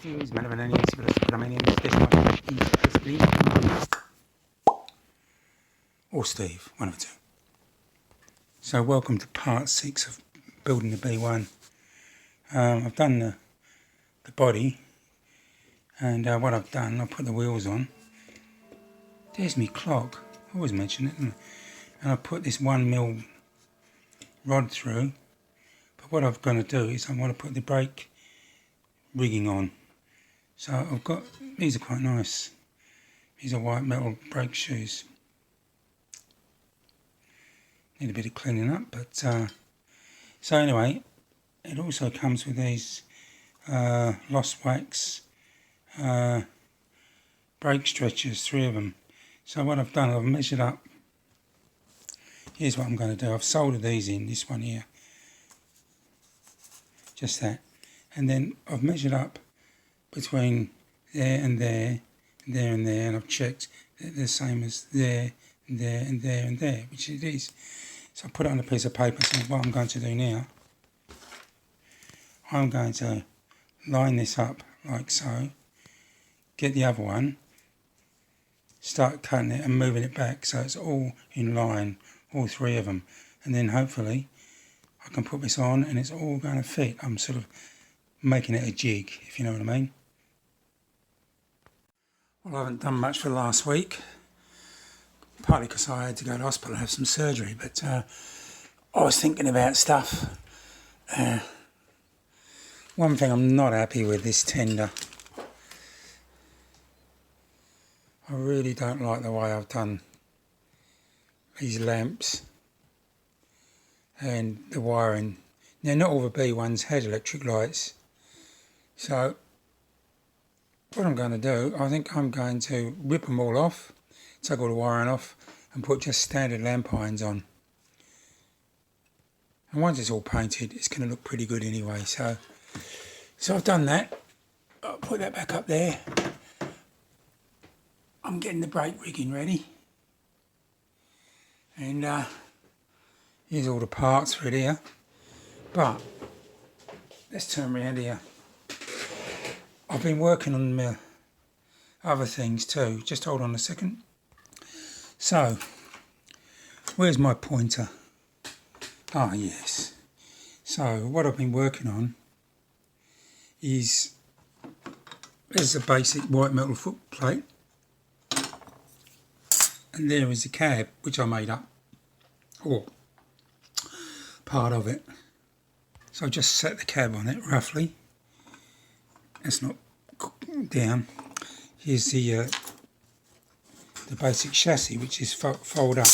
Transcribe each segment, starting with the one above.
Greetings, my name is Steve or Steve, one of the two. So welcome to part 6 of building the B1. I've done the body, and what I've done, I've put the wheels on. There's my clock, I always mention it, and I put this 1mm rod through, but what I'm going to do is I want to put the brake rigging on. So I've got, these are quite nice, these are white metal brake shoes. Need a bit of cleaning up, but so anyway, it also comes with these lost wax brake stretchers, 3 of them. So what I've done, I've measured up. Here's what I'm going to do. I've soldered these in, this one here, just that, and then I've measured up between there and there, and there and there, and I've checked that they're the same as there, and there, and there, and there, which it is. So I put it on a piece of paper. So what I'm going to do now, I'm going to line this up like so, get the other one, start cutting it and moving it back so it's all in line, all 3 of them, and then hopefully I can put this on and it's all going to fit. I'm sort of making it a jig, if you know what I mean. Well, I haven't done much for last week, partly because I had to go to hospital and have some surgery, but I was thinking about stuff. One thing I'm not happy with, this tender. I really don't like the way I've done these lamps and the wiring. Now, not all the B1s had electric lights, so what I'm going to do, I think I'm going to rip them all off, take all the wiring off and put just standard lamp irons on. And once it's all painted, it's going to look pretty good anyway. So I've done that. I'll put that back up there. I'm getting the brake rigging ready. And here's all the parts for it here. But let's turn around here. I've been working on my other things too. Just hold on a second. So, where's my pointer? Ah, yes. So, what I've been working on is, there's a basic white metal foot plate. And there is the cab, which I made up, or part of it. So I just set the cab on it roughly. That's not down. Here's the basic chassis, which is fold up.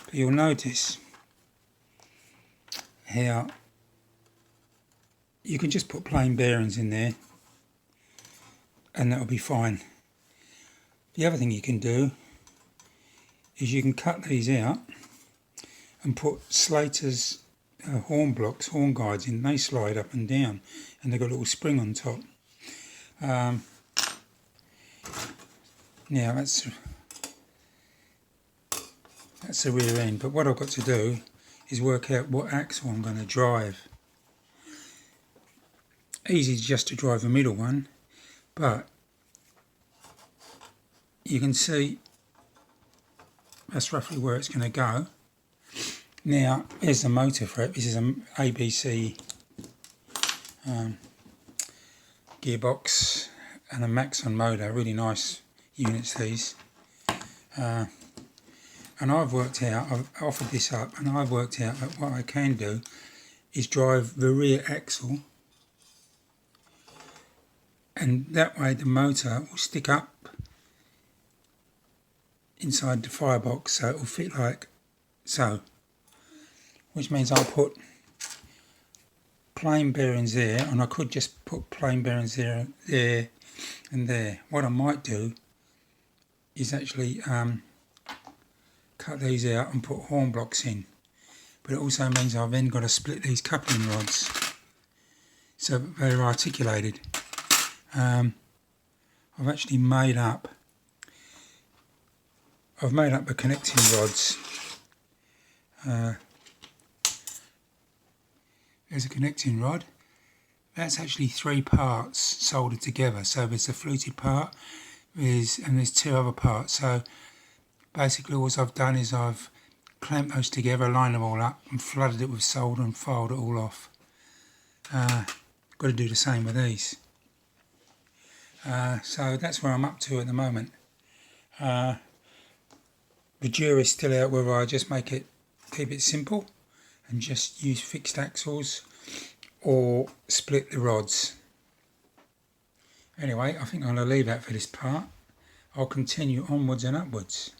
But you'll notice how you can just put plain bearings in there, and that'll be fine. The other thing you can do is you can cut these out and put Slater's horn blocks, horn guides in. They slide up and down, and they've got a little spring on top. Now that's the rear end, but what I've got to do is work out what axle I'm going to drive. Easy just to drive the middle one, but you can see that's roughly where it's going to go. Now, here's the motor for it. This is an ABC gearbox and a Maxon motor. Really nice units, these. And I've worked out, I've offered this up, and I've worked out that what I can do is drive the rear axle, and that way the motor will stick up inside the firebox, so it will fit like so, which means I'll put plain bearings there, and I could just put plain bearings there, and there. What I might do is actually cut these out and put horn blocks in, but it also means I've then got to split these coupling rods so they're articulated. I've actually made up the connecting rods. There's a connecting rod. that's actually 3 parts soldered together. So there's the fluted part, and there's 2 other parts. So basically all I've done is I've clamped those together, lined them all up and flooded it with solder and filed it all off. Got to do the same with these. So that's where I'm up to at the moment. The jury's still out whether I just keep it simple and just use fixed axles or split the rods. Anyway, I think I'm going to leave that for this part. I'll continue onwards and upwards.